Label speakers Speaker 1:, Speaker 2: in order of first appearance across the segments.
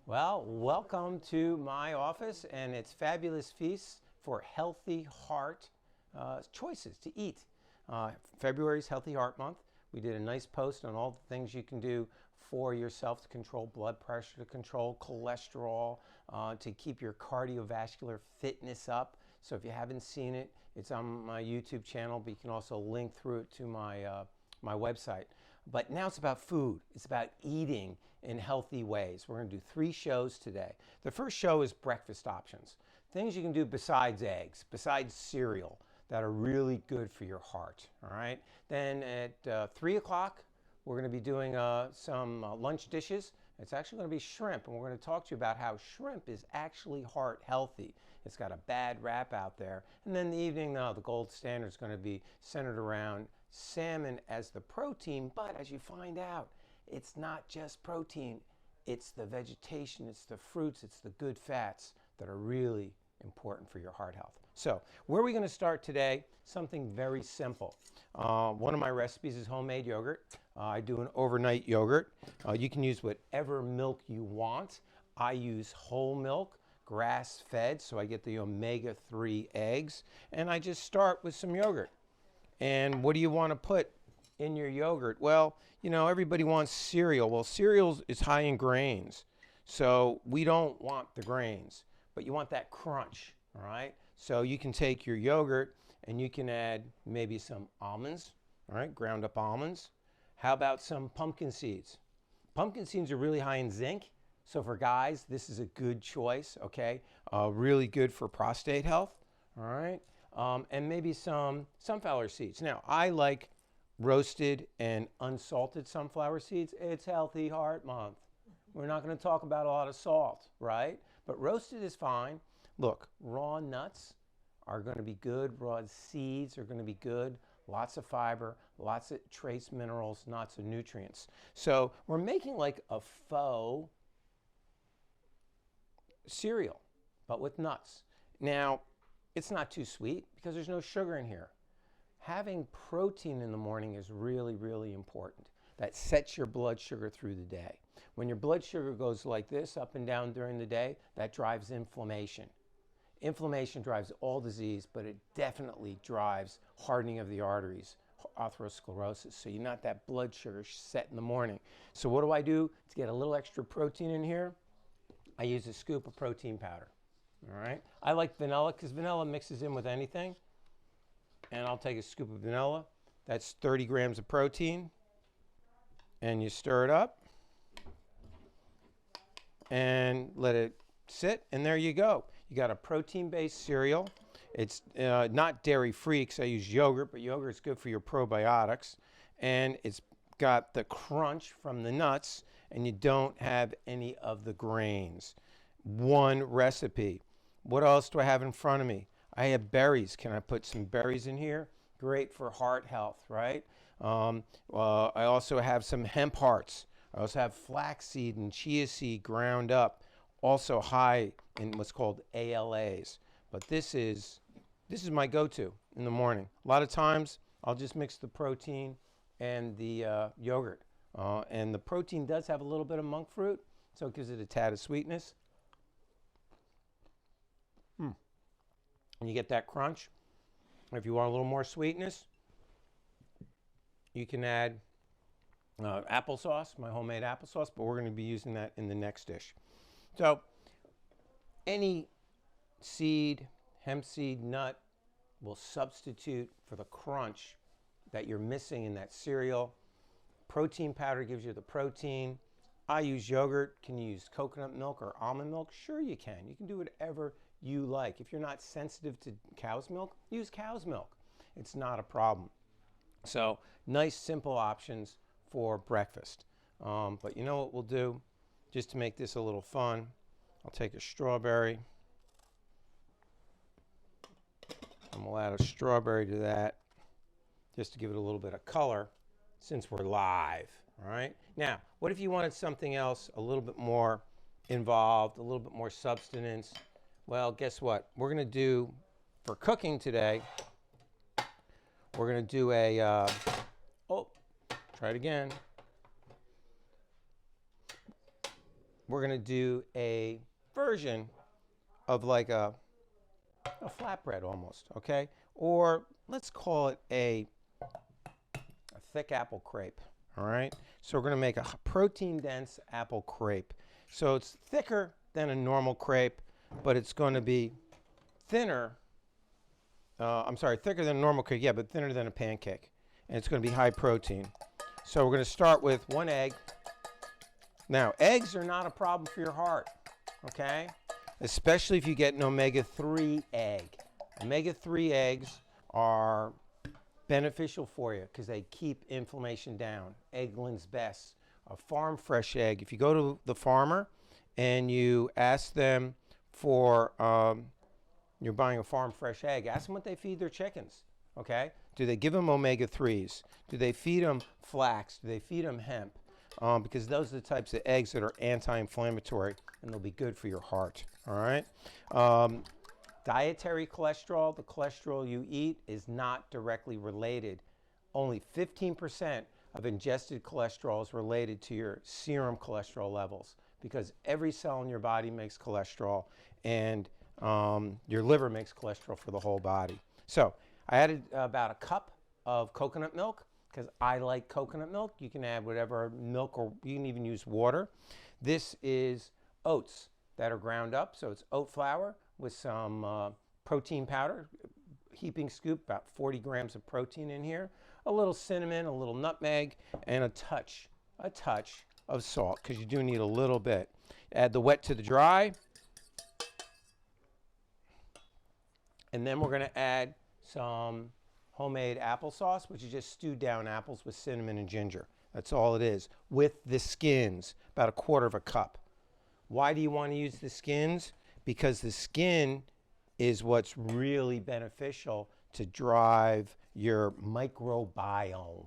Speaker 1: Well, welcome to my office and its fabulous feasts for healthy heart choices to eat. February is Healthy Heart Month. We did a nice post on all the things you can do for yourself to control blood pressure, to control cholesterol, to keep your cardiovascular fitness up. So if you haven't seen it, it's on my YouTube channel, but you can also link through it to my website. But now it's about food. It's about eating in healthy ways. We're going to do 3 shows today. The first show is breakfast options. Things you can do besides eggs, besides cereal, that are really good for your heart. All right. Then at 3 o'clock, we're going to be doing some lunch dishes. It's actually going to be shrimp, and we're going to talk to you about how shrimp is actually heart healthy. It's got a bad rap out there. And then in the evening, the gold standard is going to be centered around salmon as the protein, but as you find out, it's not just protein. It's the vegetation, it's the fruits, it's the good fats that are really important for your heart health. So where are we going to start today? Something very simple. One of my recipes is homemade yogurt. I do an overnight yogurt. You can use whatever milk you want. I use whole milk, grass-fed, so I get the omega-3 eggs, and I just start with some yogurt. And what do you want to put in your yogurt? Well, everybody wants cereal. Well, cereal is high in grains, so we don't want the grains, but you want that crunch, all right? So you can take your yogurt and you can add maybe some almonds, all right, ground up almonds. How about some pumpkin seeds? Pumpkin seeds are really high in zinc, so for guys, this is a good choice, okay? Really good for prostate health, all right? And maybe some sunflower seeds. Now, I like roasted and unsalted sunflower seeds. It's Healthy Heart Month. We're not going to talk about a lot of salt, right? But roasted is fine. Look, raw nuts are going to be good. Raw seeds are going to be good. Lots of fiber, lots of trace minerals, lots of nutrients. So we're making like a faux cereal, but with nuts. Now, it's not too sweet because there's no sugar in here. Having protein in the morning is really, really important. That sets your blood sugar through the day. When your blood sugar goes like this, up and down during the day, that drives inflammation. Inflammation drives all disease, but it definitely drives hardening of the arteries, atherosclerosis. So you want that blood sugar set in the morning. So what do I do to get a little extra protein in here? I use a scoop of protein powder. All right. I like vanilla because vanilla mixes in with anything. And I'll take a scoop of vanilla. That's 30 grams of protein. And you stir it up and let it sit, and there you go. You got a protein-based cereal. It's not dairy-free because I use yogurt, but yogurt is good for your probiotics. And it's got the crunch from the nuts, and you don't have any of the grains. One recipe. What else do I have in front of me? I have berries. Can I put some berries in here? Great for heart health, right? I also have some hemp hearts. I also have flaxseed and chia seed ground up, also high in what's called ALAs. But this is my go-to in the morning. A lot of times I'll just mix the protein and the yogurt. And the protein does have a little bit of monk fruit, so it gives it a tad of sweetness. And you get that crunch. If you want a little more sweetness, you can add applesauce, my homemade applesauce, but we're going to be using that in the next dish. So any seed, hemp seed, nut will substitute for the crunch that you're missing in that cereal. Protein powder gives you the protein. I use yogurt. Can you use coconut milk or almond milk? Sure you can. You can do whatever you like. If you're not sensitive to cow's milk, use cow's milk. It's not a problem. So nice, simple options for breakfast. But you know what we'll do? Just to make this a little fun, I'll take a strawberry. And we'll add a strawberry to that just to give it a little bit of color since we're live. All right. Now, what if you wanted something else a little bit more involved, a little bit more substance? Well, guess what? We're going to do, for cooking today, we're going to do try it again. we're going to do a version of like a flatbread almost, okay? Or let's call it a thick apple crepe, all right? So we're going to make a protein-dense apple crepe. So it's thicker than a normal crepe, but it's going to be thinner. I'm sorry, thicker than a normal cake, yeah, but thinner than a pancake. And it's going to be high protein. So we're going to start with 1 egg. Now, eggs are not a problem for your heart, okay? Especially if you get an omega-3 egg. Omega-3 eggs are beneficial for you because they keep inflammation down. Eggland's Best, a farm fresh egg. If you go to the farmer and you ask them for, you're buying a farm fresh egg, ask them what they feed their chickens, okay? Do they give them omega-3s? Do they feed them flax? Do they feed them hemp? Because those are the types of eggs that are anti-inflammatory and they'll be good for your heart, all right? Dietary cholesterol, the cholesterol you eat, is not directly related. Only 15% of ingested cholesterol is related to your serum cholesterol levels because every cell in your body makes cholesterol and your liver makes cholesterol for the whole body. So I added about a cup of coconut milk because I like coconut milk. You can add whatever milk or you can even use water. This is oats that are ground up. So it's oat flour with some protein powder, heaping scoop, about 40 grams of protein in here, a little cinnamon, a little nutmeg, and a touch of salt because you do need a little bit. Add the wet to the dry. And then we're going to add some homemade applesauce, which is just stewed down apples with cinnamon and ginger. That's all it is, with the skins, about 1/4 cup. Why do you want to use the skins? Because the skin is what's really beneficial to drive your microbiome.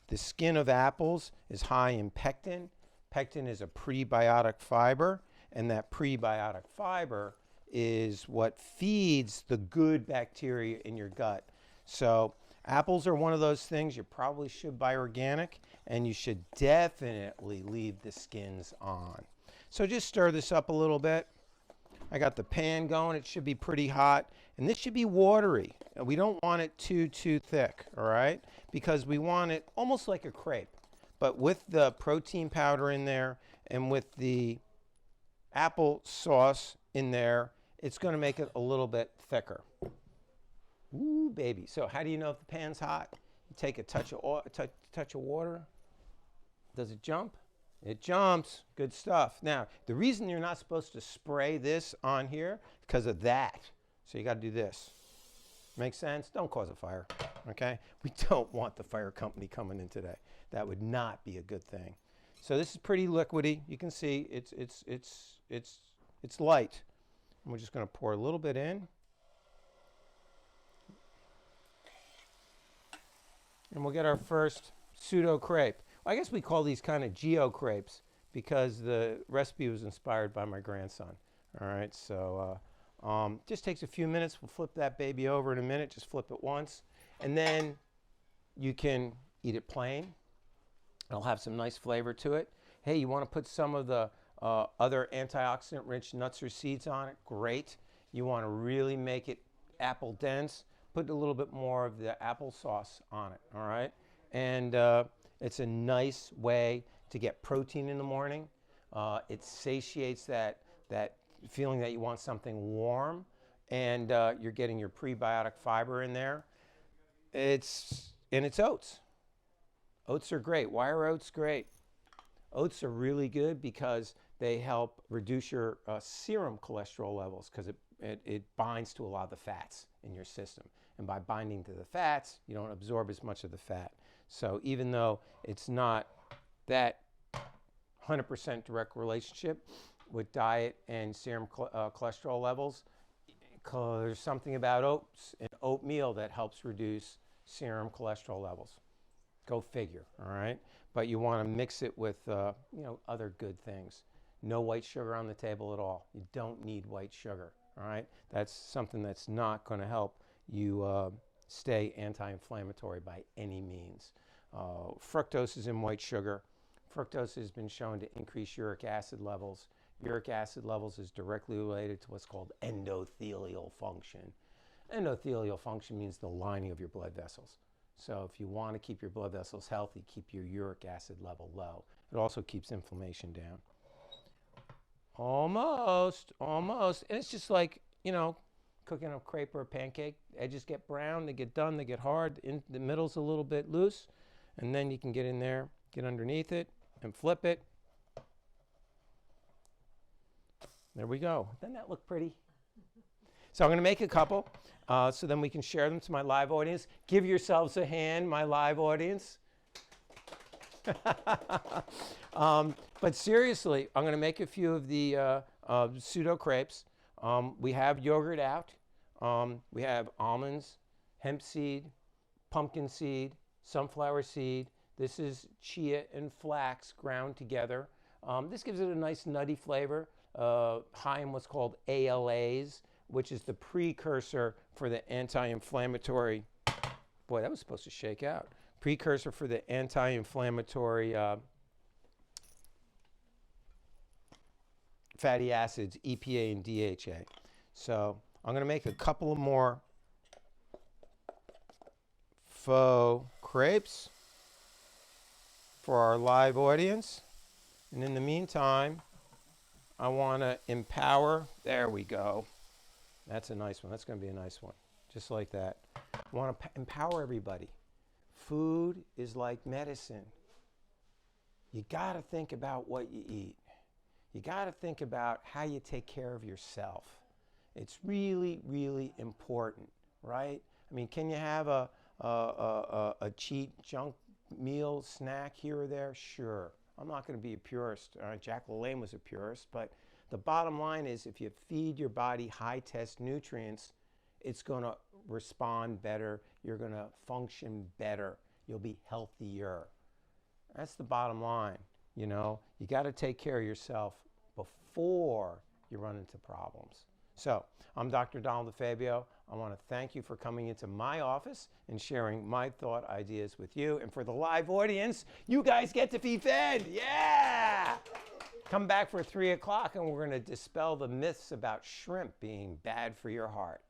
Speaker 1: The skin of apples is high in pectin. Pectin is a prebiotic fiber, and that prebiotic fiber is what feeds the good bacteria in your gut. So apples are one of those things you probably should buy organic, and you should definitely leave the skins on. So just stir this up a little bit. I got the pan going. It should be pretty hot, and this should be watery. We don't want it too thick, all right? Because we want it almost like a crepe, but with the protein powder in there and with the apple sauce in there, it's going to make it a little bit thicker. Ooh, baby. So how do you know if the pan's hot? You take a touch of oil, touch of water. Does it jump? It jumps. Good stuff. Now, the reason you're not supposed to spray this on here is because of that. So you got to do this. Make sense? Don't cause a fire, okay? We don't want the fire company coming in today. That would not be a good thing. So this is pretty liquidy. You can see it's light. And we're just going to pour a little bit in. And we'll get our first pseudo crepe. Well, I guess we call these kind of geo crepes because the recipe was inspired by my grandson. All right, so just takes a few minutes. We'll flip that baby over in a minute. Just flip it once. And then you can eat it plain. It'll have some nice flavor to it. Hey, you want to put some of the other antioxidant-rich nuts or seeds on it? Great. You want to really make it apple dense? Put a little bit more of the applesauce on it, all right? And it's a nice way to get protein in the morning. It satiates that feeling that you want something warm, and you're getting your prebiotic fiber in there. It's oats. Oats are great. Why are oats great? Oats are really good because they help reduce your serum cholesterol levels because it binds to a lot of the fats in your system. And by binding to the fats, you don't absorb as much of the fat. So even though it's not that 100% direct relationship with diet and serum cholesterol levels, there's something about oats and oatmeal that helps reduce serum cholesterol levels. Go figure, all right? But you want to mix it with other good things. No white sugar on the table at all. You don't need white sugar, all right? That's something that's not going to help you stay anti-inflammatory by any means. Fructose is in white sugar. Fructose has been shown to increase uric acid levels. uric acid levels is directly related to what's called endothelial function. Endothelial function means the lining of your blood vessels. So if you want to keep your blood vessels healthy, keep your uric acid level low. It also keeps inflammation down. Almost. And it's just like, cooking a crepe or a pancake. Edges get brown, they get done, they get hard. The middle's a little bit loose. And then you can get in there, get underneath it, and flip it. There we go. Doesn't that look pretty? So I'm going to make a couple, so then we can share them to my live audience. Give yourselves a hand, my live audience. But seriously, I'm going to make a few of the pseudo crepes. We have yogurt out. We have almonds, hemp seed, pumpkin seed, sunflower seed. This is chia and flax ground together. This gives it a nice nutty flavor, high in what's called ALAs, which is the precursor for the anti-inflammatory. Boy, that was supposed to shake out. Precursor for the anti-inflammatory fatty acids, EPA and DHA. So I'm going to make a couple of more faux crepes for our live audience. And in the meantime, I want to empower. There we go. That's a nice one. That's going to be a nice one. Just like that. I want to empower everybody. Food is like medicine. You got to think about what you eat. You got to think about how you take care of yourself. It's really, really important, right? I mean, can you have a cheat junk meal snack here or there? Sure. I'm not going to be a purist. Jack LaLanne was a purist, but the bottom line is if you feed your body high-test nutrients, it's going to respond better. You're going to function better. You'll be healthier. That's the bottom line. You got to take care of yourself before you run into problems. So I'm Dr. Donald DeFabio. I want to thank you for coming into my office and sharing my thought ideas with you. And for the live audience, you guys get to be fed. Yeah! Come back for 3 o'clock and we're going to dispel the myths about shrimp being bad for your heart.